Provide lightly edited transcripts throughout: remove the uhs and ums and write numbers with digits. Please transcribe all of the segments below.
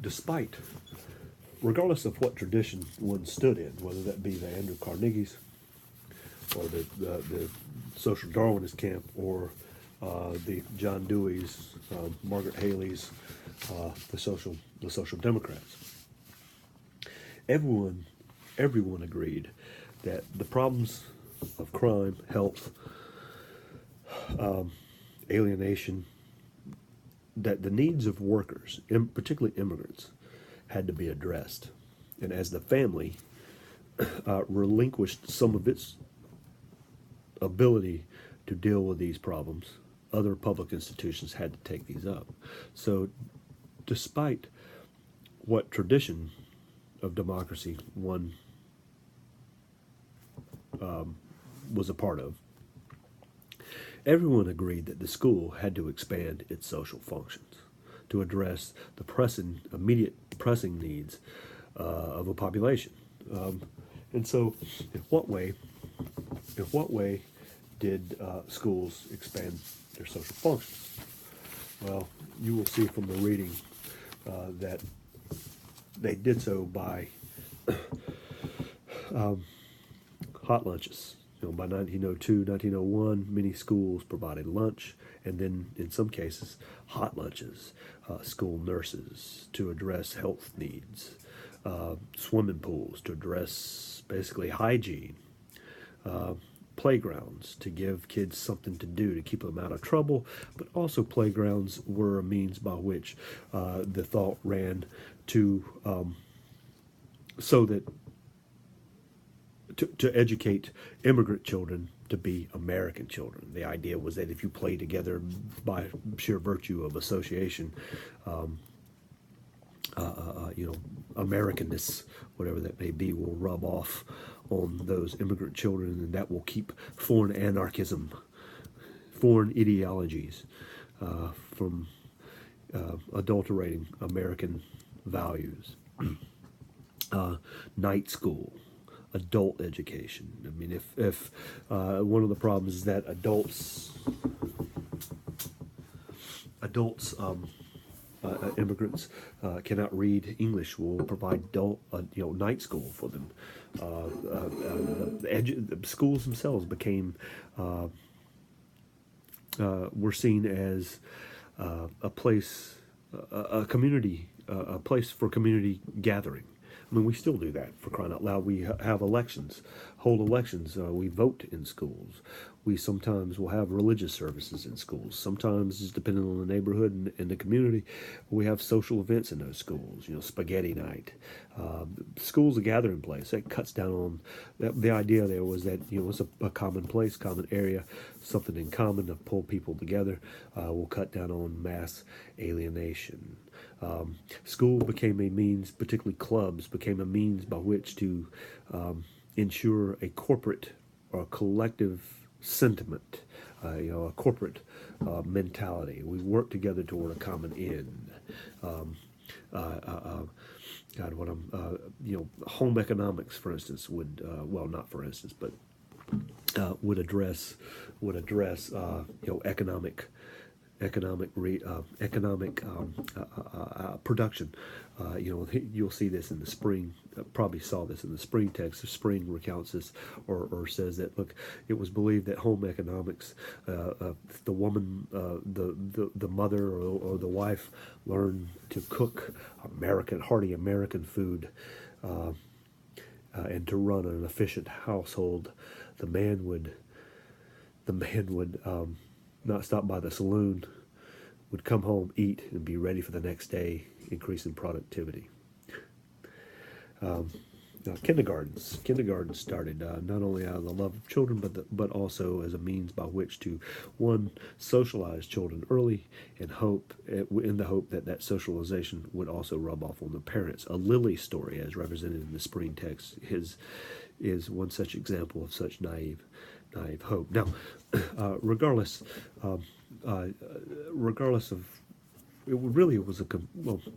despite, regardless of what tradition one stood in, whether that be the Andrew Carnegie's or the social Darwinist camp, or the John Dewey's, Margaret Haley's, the social Democrats. Everyone everyone agreed that the problems of crime, health, alienation, that the needs of workers, particularly immigrants, had to be addressed. And as the family relinquished some of its ability to deal with these problems, other public institutions had to take these up. So, despite what tradition of democracy one was a part of, everyone agreed that the school had to expand its social functions to address the immediate pressing needs of a population. And so, in what way did schools expand their social functions? Well, you will see from the reading that they did so by hot lunches. By 1902, 1901, many schools provided lunch, and then in some cases, hot lunches, school nurses to address health needs, swimming pools to address basically hygiene, playgrounds to give kids something to do to keep them out of trouble, but also playgrounds were a means by which the thought ran to so that to educate immigrant children to be American children. The idea was that if you play together by sheer virtue of association, Americanness, whatever that may be, will rub off on those immigrant children, and that will keep foreign anarchism, foreign ideologies from adulterating American values. Night school, adult education. I mean, if one of the problems is that immigrants cannot read English, we'll provide night school for them. The schools themselves became were seen as a place, a community, a place for community gathering. I mean, we still do that, for crying out loud. We have elections, hold elections. We vote in schools. We sometimes will have religious services in schools. Sometimes, depending on the neighborhood and the community, we have social events in those schools. Spaghetti night. School's a gathering place. That cuts down on the idea. There was that it's a common place, common area, something in common to pull people together. Will cut down on mass alienation. School became a means, particularly clubs, became a means by which to ensure a corporate or collective sentiment, a corporate mentality. We work together toward a common end. Home economics, for instance, would not for instance, but would address economic production. You'll see this in the spring. Probably saw this in the spring text. The spring recounts this, or says that, look, it was believed that home economics, the woman, the mother or the wife, learned to cook hearty American food, and to run an efficient household. The man would not stop by the saloon, would come home, eat, and be ready for the next day, increasing productivity. Kindergarten started not only out of the love of children, but also as a means by which to, one, socialize children early, and in the hope that socialization would also rub off on the parents. A Lily story, as represented in the spring text, is one such example of such naive hope. Now, regardless of it was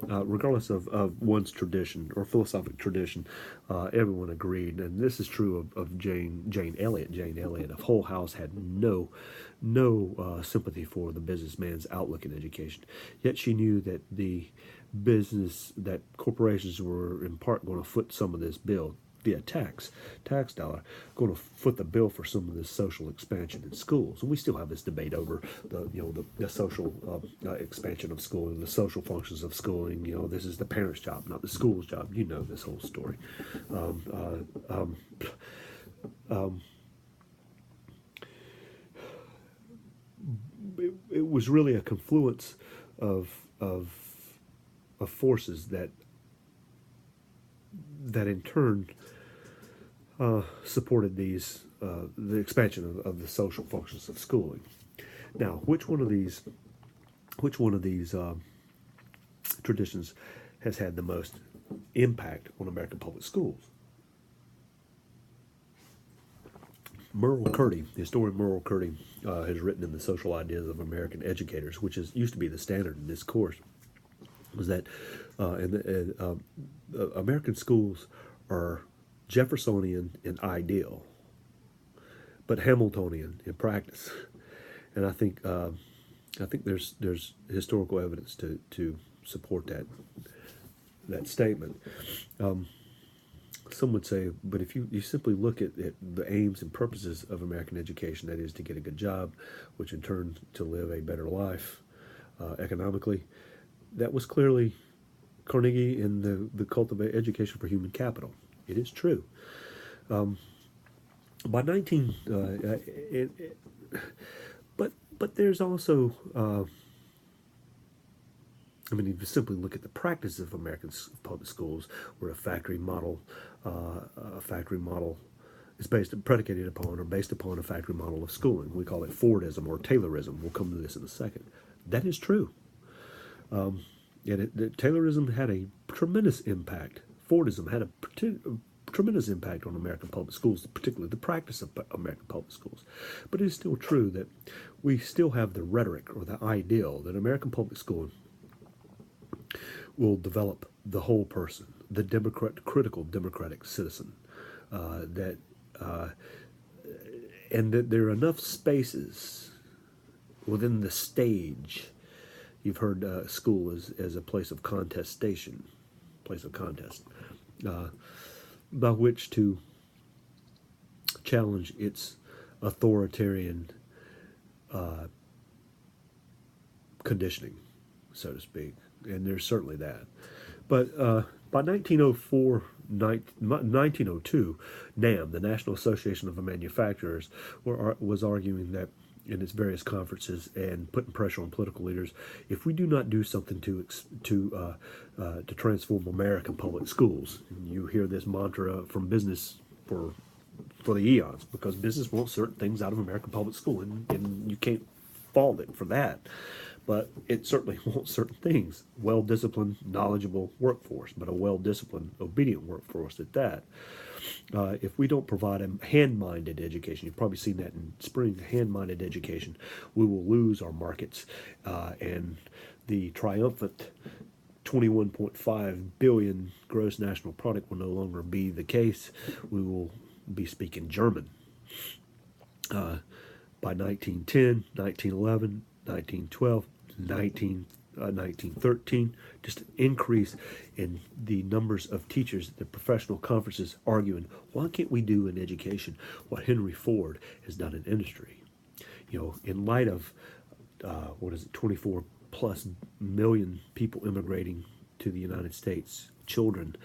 regardless of one's tradition or philosophic tradition, everyone agreed, and this is true of Jane Elliott. Jane Elliott of Hull House had no sympathy for the businessman's outlook in education. Yet she knew that that corporations were in part going to foot some of this bill via tax dollar, going to foot the bill for some of this social expansion in schools. And we still have this debate over the social expansion of schooling, the social functions of schooling. This is the parents' job, not the school's job. You know this whole story. It was really a confluence of forces that in turn supported the expansion of the social functions of schooling. Now, which one of these traditions has had the most impact on American public schools? Merle Curdy, the historian Merle Curdy, has written in The Social Ideas of American Educators, which used to be the standard in this course, was that American schools are Jeffersonian in ideal, but Hamiltonian in practice. And I think there's historical evidence to support that statement. Some would say, but if you simply look at the aims and purposes of American education, that is to get a good job, which in turn to live a better life economically, that was clearly Carnegie in the cult of education for human capital. It is true. By 19, but there's also, if you simply look at the practice of American public schools, where a factory model is predicated upon or based upon a factory model of schooling. We call it Fordism or Taylorism. We'll come to this in a second. That is true. Taylorism had a tremendous impact. Fordism had a tremendous impact on American public schools, particularly the practice of American public schools. But it is still true that we still have the rhetoric or the ideal that American public school will develop the whole person, the critical democratic citizen, and that there are enough spaces within the stage. You've heard school as a place of contestation, place of contest, by which to challenge its authoritarian conditioning, so to speak. And there's certainly that. But by 1902, NAM, the National Association of Manufacturers, was arguing that in its various conferences and putting pressure on political leaders, if we do not do something to transform American public schools, and you hear this mantra from business for the eons, because business wants certain things out of American public school, and you can't fault it for that. But it certainly wants certain things. Well-disciplined, knowledgeable workforce, but a well-disciplined, obedient workforce at that. If we don't provide a hand-minded education, you've probably seen that in spring, hand-minded education, we will lose our markets. And the triumphant 21.5 billion gross national product will no longer be the case. We will be speaking German. By 1910, 1911, 1912, 1913, just an increase in the numbers of teachers at the professional conferences arguing, why can't we do in education what Henry Ford has done in industry? In light of 24 plus million people immigrating to the United States, children,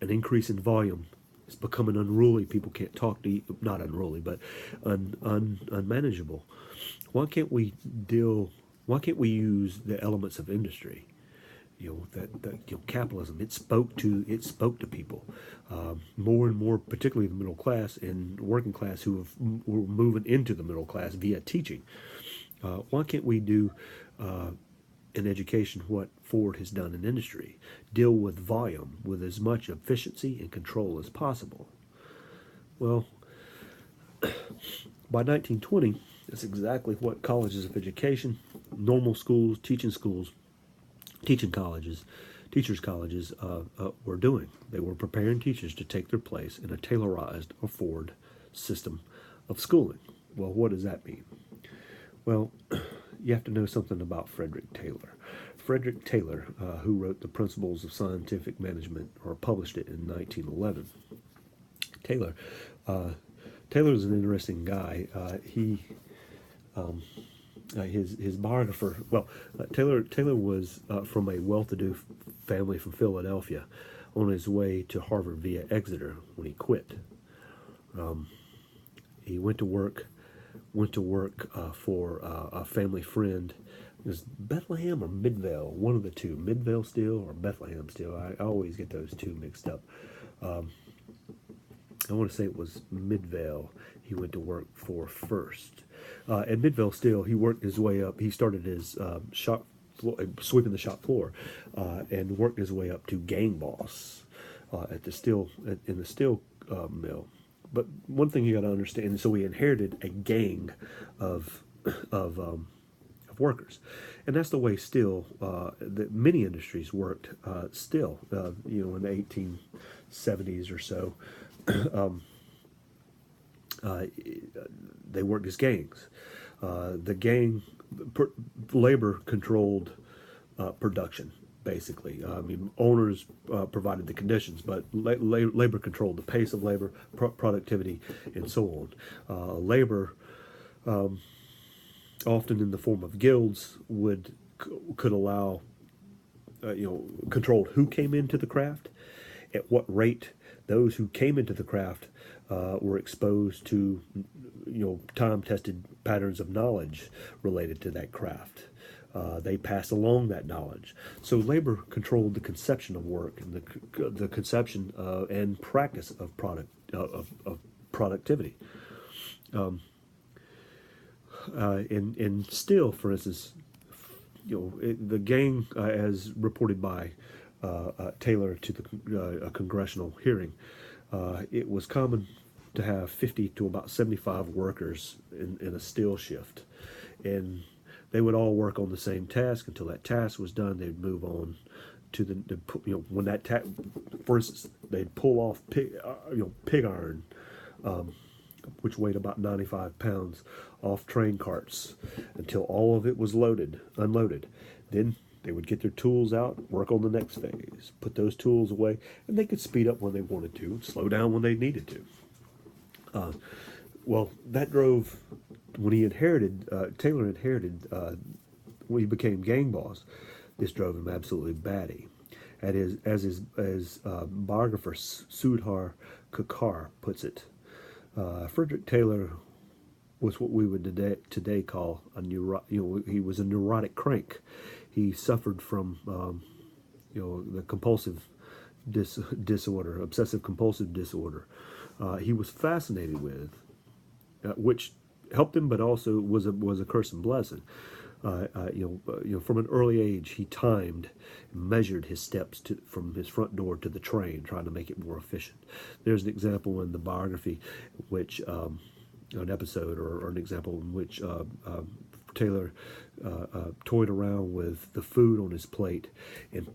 an increase in volume. It's becoming unruly. People can't talk to not unruly, but unmanageable. Why can't we use the elements of industry? Capitalism. It spoke to people more and more, particularly the middle class and working class were moving into the middle class via teaching. Why can't we do in education what Ford has done in industry? Deal with volume with as much efficiency and control as possible. Well, by 1920, that's exactly what colleges of education, normal schools, teaching schools teaching colleges, teachers colleges were doing. They were preparing teachers to take their place in a tailorized, afford system of schooling. Well, what does that mean? Well, you have to know something about Frederick Taylor. Frederick Taylor, who wrote The Principles of Scientific Management, or published it in 1911. Taylor, uh, Taylor is an interesting guy. His biographer. Well, Taylor was from a well-to-do family from Philadelphia, on his way to Harvard via Exeter when he quit. He went to work for a family friend. It was Bethlehem or Midvale, one of the two, Midvale Steel or Bethlehem Steel. I always get those two mixed up. I want to say it was Midvale he went to work for first. At Midvale Steel, he worked his way up. He started his shop floor, sweeping the shop floor, and worked his way up to gang boss at the steel in the steel mill. But one thing you got to understand, so he inherited a gang of of workers, and that's the way steel, that many industries worked. Still, in the 1870s or so, uh, they worked as gangs. The gang labor controlled production. Basically, I mean, owners provided the conditions, but labor controlled the pace of labor, productivity, and so on. Labor, often in the form of guilds, could allow, controlled who came into the craft, at what rate those who came into the craft were exposed to, time-tested patterns of knowledge related to that craft. They pass along that knowledge. So labor controlled the conception of work and the conception and practice of of productivity. And still, for instance, the gang, as reported by Taylor to a congressional hearing, it was common to have 50 to about 75 workers in a steel shift, and they would all work on the same task until that task was done. They'd move on to when that for instance, they'd pull off pig iron, which weighed about 95 pounds, off train carts until all of it was unloaded. Then they would get their tools out, work on the next phase, put those tools away, and they could speed up when they wanted to, slow down when they needed to. Well, that drove, when Taylor inherited, when he became gang boss, this drove him absolutely batty. As his biographer Sudhar Kakar puts it, Frederick Taylor was what we would today call he was a neurotic crank. He suffered from the compulsive disorder, obsessive compulsive disorder. He was fascinated with, which helped him, but also was a curse and blessing. From an early age, he timed, measured his steps from his front door to the train, trying to make it more efficient. There's an example in the biography, which an episode or an example in which Taylor toyed around with the food on his plate and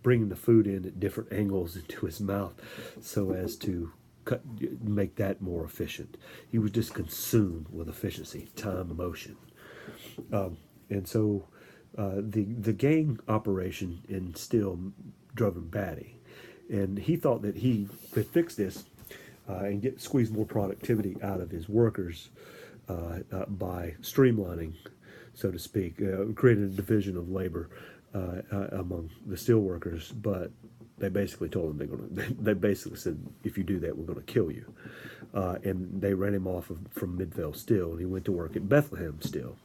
bringing the food in at different angles into his mouth, so as to make that more efficient. He was just consumed with efficiency, time, motion. And so the gang operation in steel drove him batty. And he thought that he could fix this and squeeze more productivity out of his workers by streamlining, so to speak, created a division of labor among the steel workers. But they basically told him they basically said, if you do that, we're going to kill you. And they ran him off from Midvale Steel, and he went to work at Bethlehem Steel.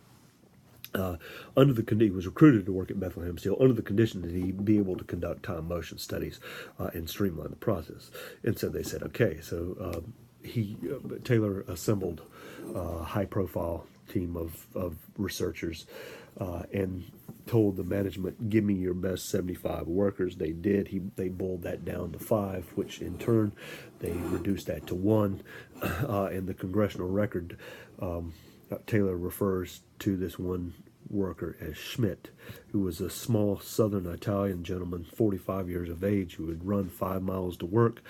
He was recruited to work at Bethlehem Steel under the condition that he be able to conduct time motion studies and streamline the process. And so they said, okay. So Taylor assembled a high-profile team of researchers and told the management, "Give me your best 75 workers." They did. They boiled that down to 5, which in turn they reduced that to 1. In the congressional record, Taylor refers to this one worker as Schmidt, who was a small southern Italian gentleman, 45 years of age, who would run 5 miles to work,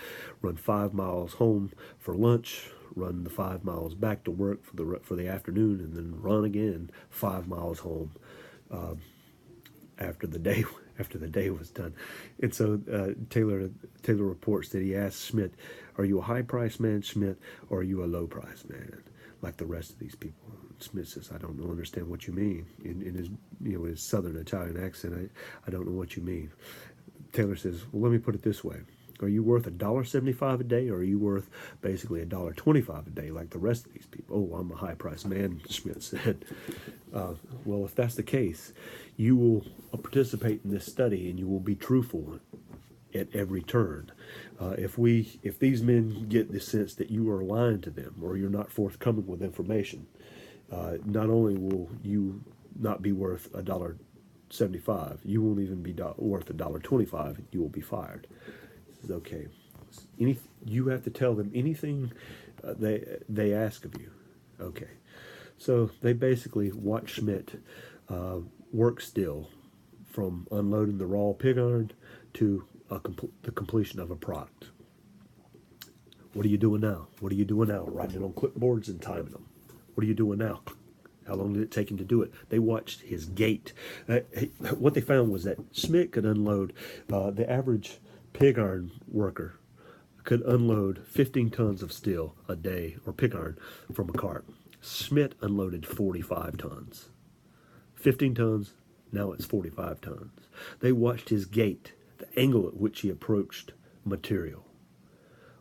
run 5 miles home for lunch, run the 5 miles back to work for the afternoon, and then run again 5 miles home after the day was done. And so Taylor reports that he asked Schmidt, "Are you a high price man, Schmidt, or are you a low price man, like the rest of these people?" Smith says, "I don't understand what you mean." In his his southern Italian accent, I don't know what you mean. Taylor says, "Well, let me put it this way. Are you worth $1.75 a day, or are you worth basically $1.25 a day like the rest of these people?" "Oh, I'm a high price man," Schmidt said. Well, if that's the case, you will participate in this study and you will be truthful at every turn. If these men get the sense that you are lying to them or you're not forthcoming with information, not only will you not be worth $1.75, you won't even be worth $1.25. You will be fired. This is okay. You have to tell them anything they ask of you. Okay. So they basically watch Schmidt work still, from unloading the raw pig iron to the completion of a product. "What are you doing now? What are you doing now?" "Writing it on clipboards and timing them." "What are you doing now?" "How long did it take him to do it?" They watched his gait. What they found was that Schmidt could unload, the average pig iron worker could unload 15 tons of steel a day, or pig iron, from a cart. Schmidt unloaded 45 tons. 15 tons, now it's 45 tons. They watched his gait, the angle at which he approached material.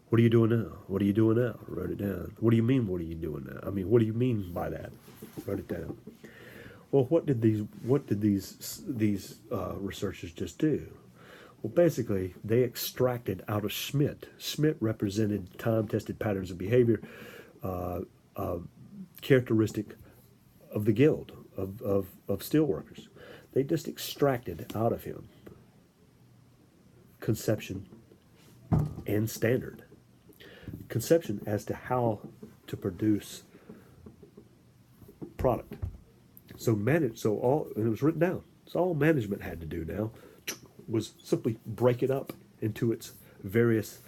"What are you doing now? What are you doing now?" I wrote it down. "What do you mean, what are you doing now? I mean, what do you mean by that?" Wrote it down. Well, what did these researchers just do? Well, basically, they extracted out of Schmidt. Schmidt represented time-tested patterns of behavior, characteristic of the guild of steelworkers. They just extracted out of him conception and standard. Conception as to how to produce product. And it was written down. So all management had to do now was simply break it up into its various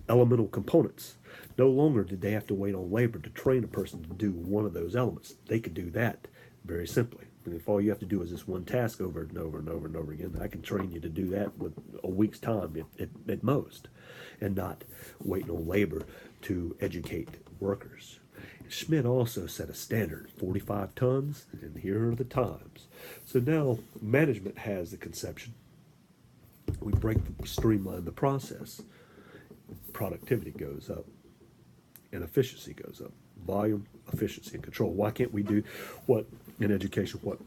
elemental components. No longer did they have to wait on labor to train a person to do one of those elements. They could do that very simply. And if all you have to do is this one task over and over and over and over again, I can train you to do that with a week's time at most, and not waiting on labor to educate workers. Schmidt also set a standard, 45 tons, and here are the times. So now management has the conception. We streamline the process. Productivity goes up, and efficiency goes up. Volume, efficiency, and control. Why can't we do what in education, what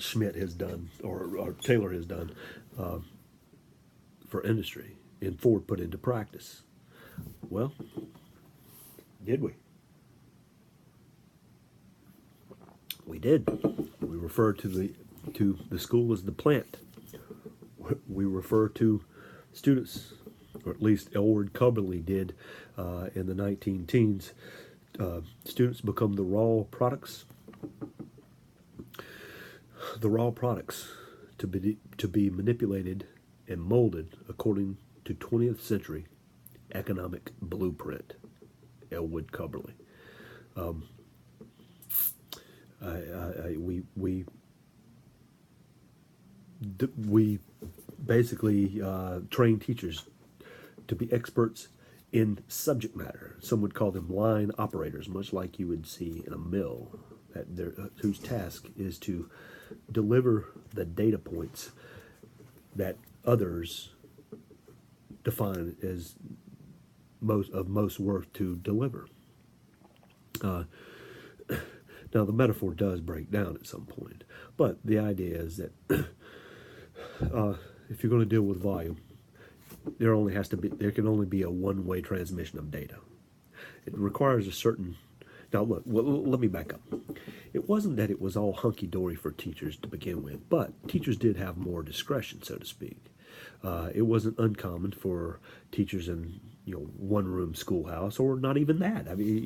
Schmidt has done, or Taylor has done for industry, and Ford put into practice? Well, did we? We did. We refer to the school as the plant. We refer to students, or at least Elwood Cubberley did in the 19-teens. Students become the raw products. The raw products to be manipulated and molded according to 20th century economic blueprint. Elwood Cubberley. We basically train teachers to be experts in subject matter. Some would call them line operators, much like you would see in a mill, whose task is to deliver the data points that others define as most worth to deliver. Now, the metaphor does break down at some point, but the idea is that if you're going to deal with volume, there can only be a one-way transmission of data. It requires a certain. Now, look. Let me back up. It wasn't that it was all hunky-dory for teachers to begin with, but teachers did have more discretion, so to speak. It wasn't uncommon for teachers in one-room schoolhouse, or not even that. I mean,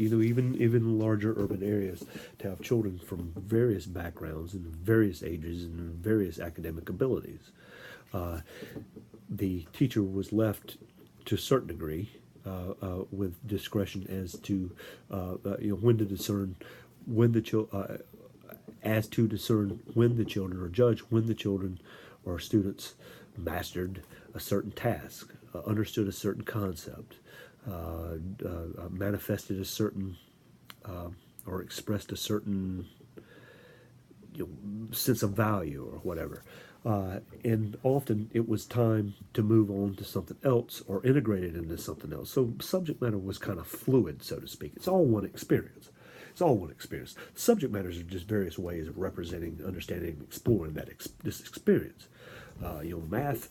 even larger urban areas, to have children from various backgrounds and various ages and various academic abilities. The teacher was left to a certain degree with discretion as to when to discern when the children, or judge when the children or students mastered a certain task, understood a certain concept, manifested a certain or expressed a certain sense of value or whatever. And often it was time to move on to something else or integrate it into something else. So subject matter was kind of fluid, so to speak. It's all one experience. It's all one experience. Subject matters are just various ways of representing, understanding, exploring this experience. Math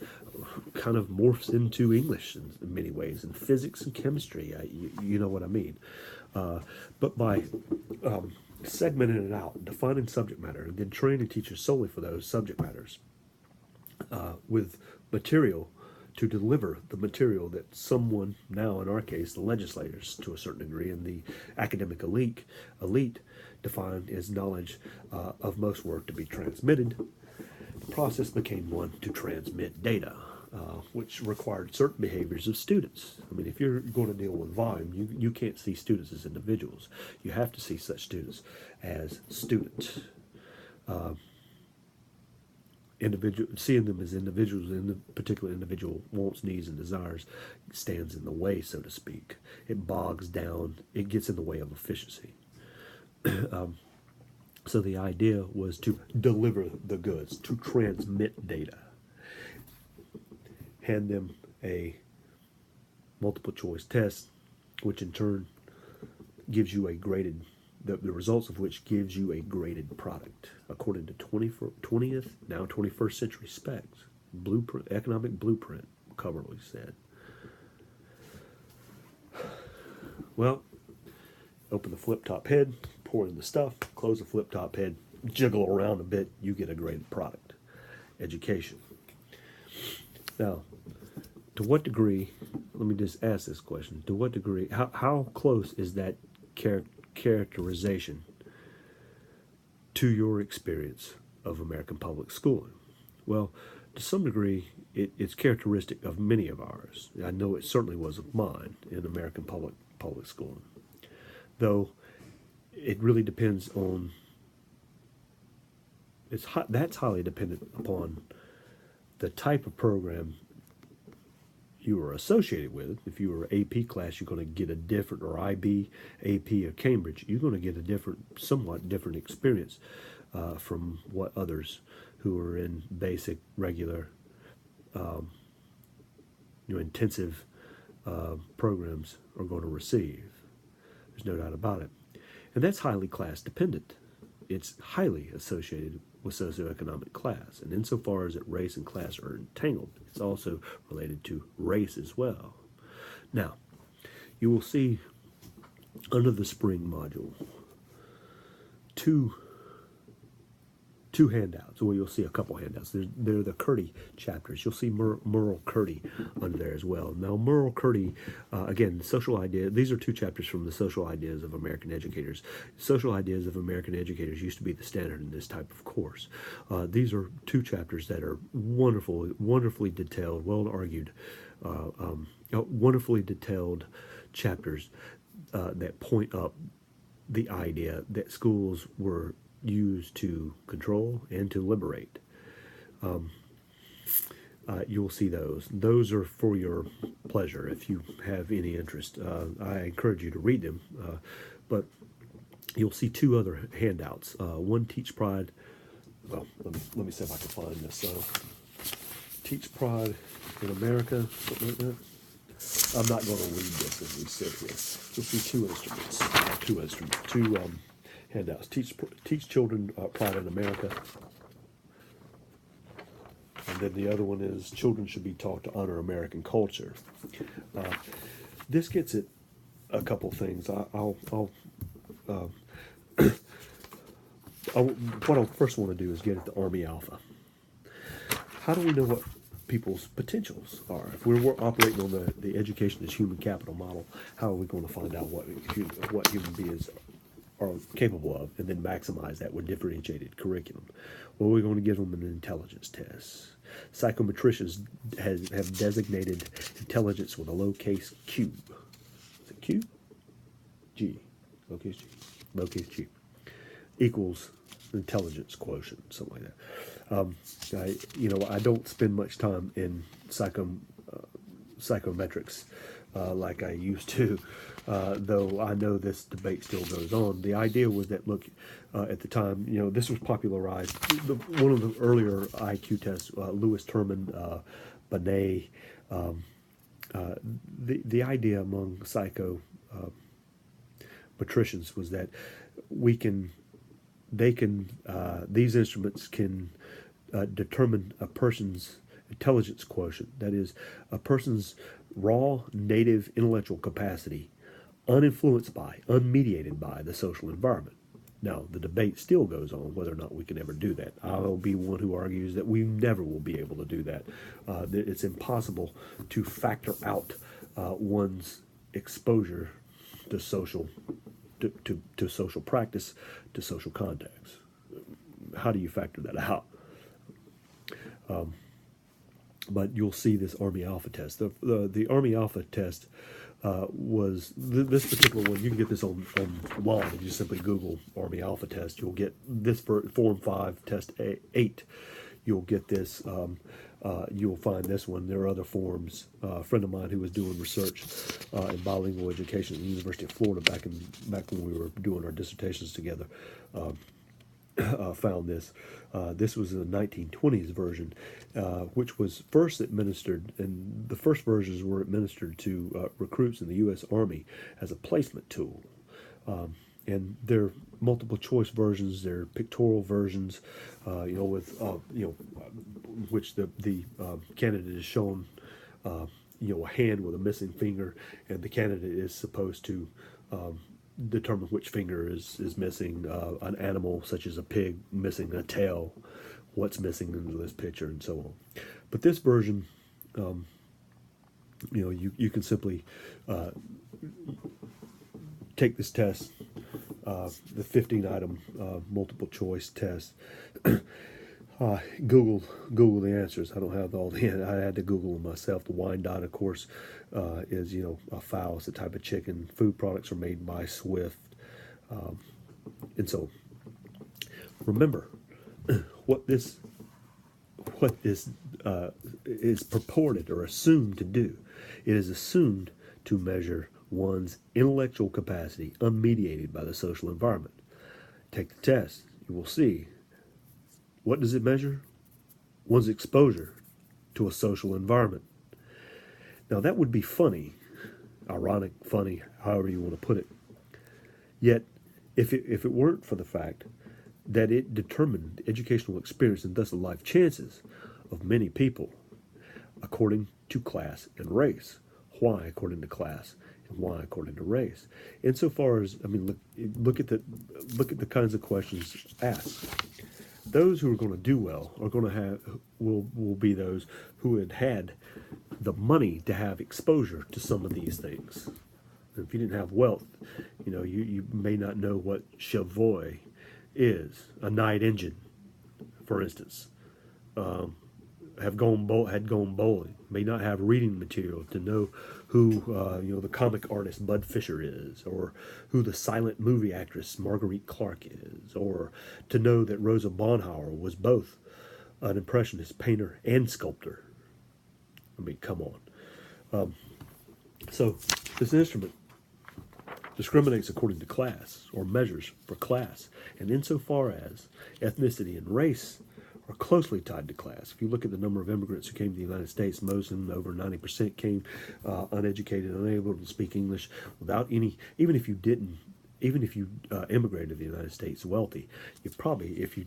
kind of morphs into English in many ways, and physics and chemistry. You know what I mean. But by segmenting it out, defining subject matter, and then training teachers solely for those subject matters, with material to deliver the material that someone, now in our case, the legislators to a certain degree, and the academic elite defined as knowledge of most work to be transmitted. The process became one to transmit data, which required certain behaviors of students. I mean, if you're going to deal with volume, you can't see students as individuals. You have to see such students as students. Seeing them as individuals, and the particular individual wants, needs, and desires stands in the way, so to speak. It bogs down. It gets in the way of efficiency. So the idea was to deliver the goods, to transmit data, hand them a multiple choice test, which in turn gives you a graded, the results of which gives you a graded product according to 20th, now 21st century specs. Blueprint, economic blueprint, Coverly said. Well, open the flip top head, pour in the stuff, close the flip top head, jiggle around a bit, you get a graded product. Education. Now, to what degree, let me just ask this question, to what degree, how close is that characterization to your experience of American public schooling? Well, to some degree, it's characteristic of many of ours. I know it certainly was of mine in American public schooling. Though it really depends on, that's highly dependent upon the type of program you were associated with. If you were AP class, you're going to get a different, or IB, AP, or Cambridge, you're going to get a somewhat different experience from what others who are in basic, regular, intensive programs are going to receive. There's no doubt about it. And that's highly class dependent. It's highly associated with socioeconomic class. And insofar as that race and class are entangled, it's also related to race as well. Now, you will see under the spring module two handouts. Well, you'll see a couple handouts. They're the Curdy chapters. You'll see Merle Curdy under there as well. Now, Merle Curdy, again, the social idea. These are two chapters from the Social Ideas of American Educators. Social Ideas of American Educators used to be the standard in this type of course. These are two chapters that are wonderfully detailed, well argued, wonderfully detailed chapters that point up the idea that schools were used to control and to liberate. You'll see those. Those are for your pleasure if you have any interest. I encourage you to read them. But you'll see two other handouts. One, Teach Pride. Well, let me see if I can find this. Teach Pride in America, something like that. I'm not going to read this as we sit here. You'll see two handouts. Teach Children Pride in America. And then the other one is Children Should Be Taught to Honor American Culture. This gets at a couple things. What I first want to do is get at the Army Alpha. How do we know people's potentials are. If we're operating on the education as human capital model, how are we going to find out what human beings are capable of, and then maximize that with differentiated curriculum? Well, we're going to give them an intelligence test. Psychometricians have designated intelligence with a lowercase q. Is it Q? G. Lowercase G. Lowercase G. Equals intelligence quotient, something like that. I don't spend much time in psychometrics like I used to, though I know this debate still goes on. The idea was that, look, at the time, this was popularized. One of the earlier IQ tests, Lewis Terman, Binet, the idea among psychometricians was that these instruments can determine a person's intelligence quotient, that is, a person's raw native intellectual capacity, uninfluenced by, unmediated by the social environment. Now, the debate still goes on whether or not we can ever do that. I'll be one who argues that we never will be able to do that. That it's impossible to factor out one's exposure to social practice, to social context. How do you factor that out? But you'll see this Army Alpha test. The Army Alpha test was this particular one. You can get this online. If you simply Google Army Alpha test, you'll get this for Form 5 Test 8. You'll get this. You'll find this one. There are other forms. A friend of mine who was doing research in bilingual education at the University of Florida back when we were doing our dissertations together. Found this. This was the 1920s version, which was first administered, and the first versions were administered to recruits in the U.S. Army as a placement tool. And there are multiple choice versions. There are pictorial versions, which the candidate is shown, a hand with a missing finger, and the candidate is supposed to determine which finger is missing. An animal such as a pig missing a tail, what's missing in this picture, and so on. But this version, you can simply take this test, the 15-item multiple choice test. Google the answers. I don't have all the. I had to Google them myself. The Wyandotte, of course, is a fowl. It's a type of chicken. Food products are made by Swift, and so remember what this is purported or assumed to do. It is assumed to measure one's intellectual capacity unmediated by the social environment. Take the test. You will see. What does it measure? One's exposure to a social environment. Now that would be funny, ironic, funny, however you want to put it. Yet, if it weren't for the fact that it determined educational experience and thus the life chances of many people according to class and race. Why according to class and why according to race? Insofar as, look at the kinds of questions asked. Those who are going to do well are going to will be those who had the money to have exposure to some of these things. If you didn't have wealth, you may not know what Chavoy is, a night engine, for instance. Had gone bowling, may not have reading material to know who the comic artist Bud Fisher is, or who the silent movie actress Marguerite Clark is, or to know that Rosa Bonheur was both an impressionist painter and sculptor. Come on. So this instrument discriminates according to class, or measures for class, and insofar as ethnicity and race are closely tied to class. If you look at the number of immigrants who came to the United States, most of them, over 90%, came uneducated, unable to speak English, without any, even if you immigrated to the United States wealthy, you probably, if you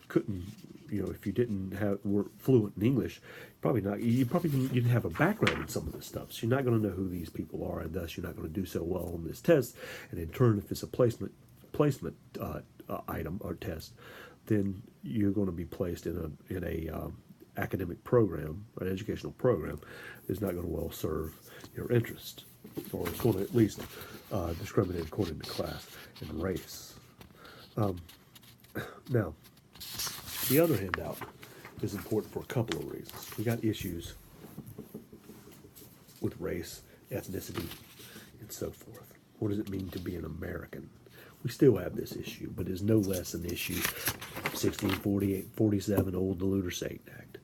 were fluent in English, you didn't have a background in some of this stuff. So you're not going to know who these people are, and thus you're not going to do so well on this test. And in turn, if it's a placement item or test, then you're going to be placed in academic program, an educational program, is not going to well serve your interest, or it's going to at least discriminate according to class and race. Now, the other handout is important for a couple of reasons. We got issues with race, ethnicity, and so forth. What does it mean to be an American? We still have this issue, but it's no less an issue. 1647, old the Luder-Satan Act.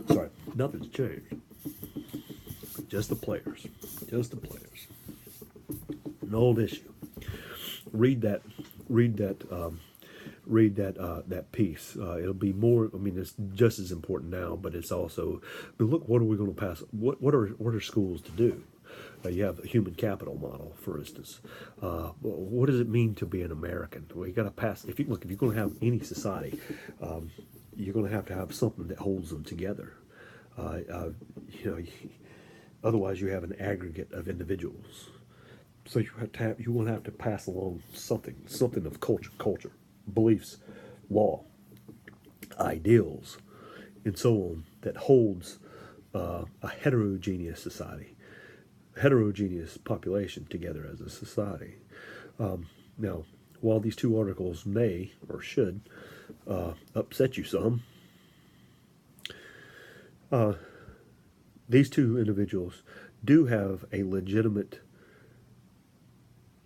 Sorry, nothing's changed. Just the players. Just the players. An old issue. Read that piece. It'll be more. I mean, it's just as important now, but it's also. But look, what are we going to pass? What are schools to do? You have a human capital model, for instance. What does it mean to be an American? Well, you got to pass. If you're going to have any society, you're going to have something that holds them together. Otherwise, you have an aggregate of individuals. So you will have to pass along something of culture, beliefs, law, ideals, and so on that holds a heterogeneous society, heterogeneous population together as a society. Now, while these two articles may or should upset you some, these two individuals do have a legitimate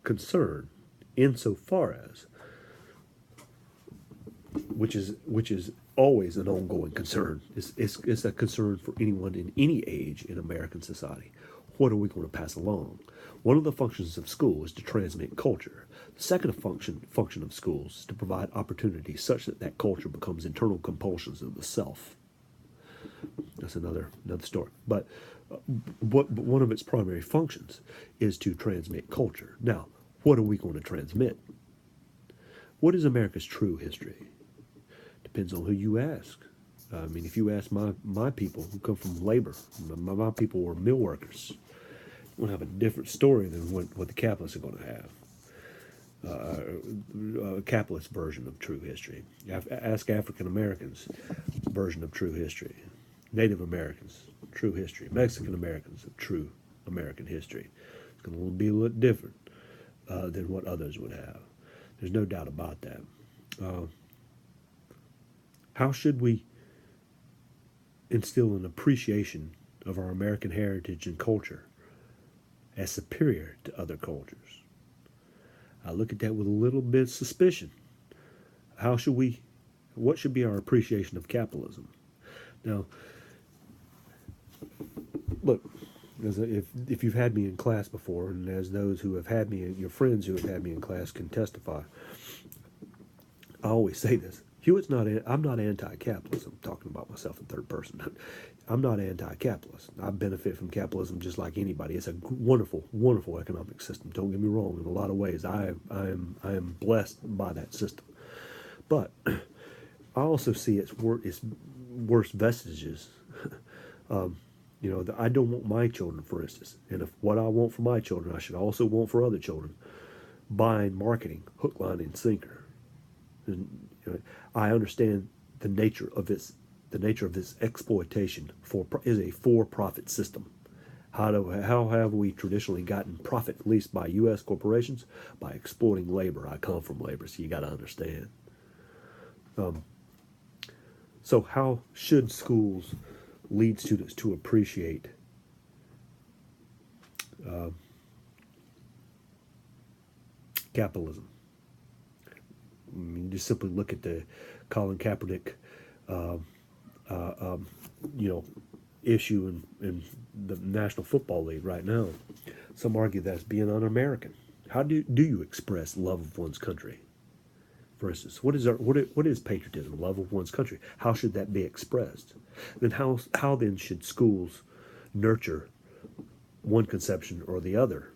concern insofar as which is always an ongoing concern. It's a concern for anyone in any age in American society. What are we going to pass along? One of the functions of school is to transmit culture. The second function of schools is to provide opportunities such that culture becomes internal compulsions of the self. That's another story. But one of its primary functions is to transmit culture. Now, what are we going to transmit? What is America's true history? Depends on who you ask. I mean, if you ask my people who come from labor, my people were mill workers, we're going to have a different story than what the capitalists are going to have. A capitalist version of true history. Ask African Americans version of true history. Native Americans, true history. Mexican Americans, true American history. It's going to be a little different than what others would have. There's no doubt about that. How should we instill an appreciation of our American heritage and culture as superior to other cultures? I look at that with a little bit of suspicion. What should be our appreciation of capitalism? Now, look, if you've had me in class before, and as those who have had me, your friends who have had me in class can testify, I always say this. I'm not anti-capitalism. I'm talking about myself in third person. I'm not anti-capitalist. I benefit from capitalism just like anybody. It's a wonderful, wonderful economic system. Don't get me wrong. In a lot of ways, I am blessed by that system. But I also see its worst vestiges. I don't want my children, for instance, and if what I want for my children, I should also want for other children, buying marketing, hook, line, and sinker. And, I understand the nature of this exploitation is a for-profit system. How have we traditionally gotten profit, at least by U.S. corporations? By exploiting labor. I come from labor, so you got to understand. So how should schools lead students to appreciate capitalism? I mean, just simply look at the Colin Kaepernick, issue in the National Football League right now. Some argue that's being un-American. How do you express love of one's country? For instance, what is patriotism? Love of one's country. How should that be expressed? Then how then should schools nurture one conception or the other?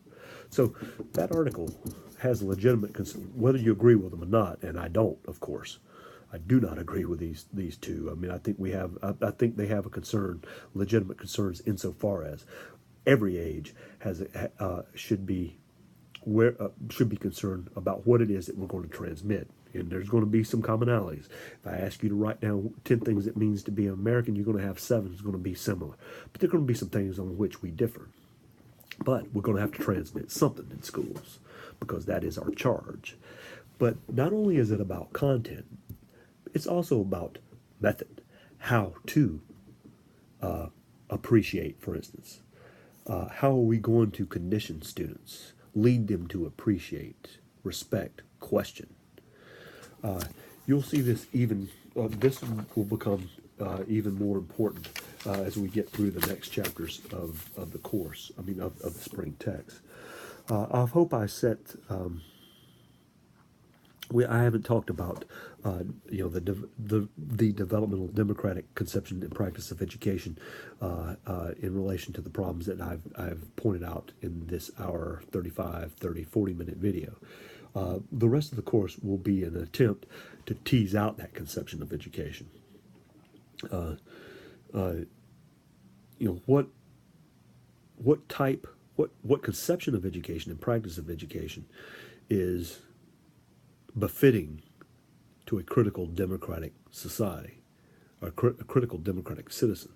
So that article has a legitimate concern, whether you agree with them or not, and I don't, of course. I do not agree with these two. I mean, I think they have a concern, legitimate concerns, insofar as every age should be concerned about what it is that we're going to transmit. and there's going to be some commonalities. If I ask you to write down 10 things it means to be an American, you're going to have 7 that's going to be similar. But there are going to be some things on which we differ. But we're going to have to transmit something in schools because that is our charge. But not only is it about content, it's also about method, how to appreciate, for instance. How are we going to condition students, lead them to appreciate, respect, question? You'll see this this will become even more important as we get through the next chapters of the course, of the spring text. I hope I set, I haven't talked about, the developmental democratic conception and practice of education in relation to the problems that I've pointed out in this hour, 35, 30, 40-minute video. The rest of the course will be an attempt to tease out that conception of education. What conception of education and practice of education is befitting to a critical democratic society, or a critical democratic citizen,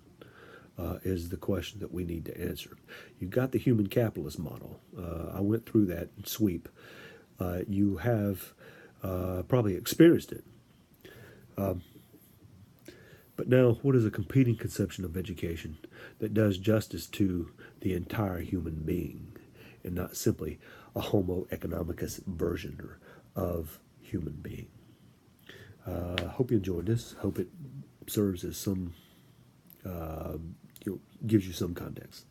is the question that we need to answer. You've got the human capitalist model. I went through that in sweep. You have probably experienced it. But now, what is a competing conception of education that does justice to the entire human being and not simply a Homo economicus version of human being? Hope you enjoyed this. Hope it serves as some, gives you some context.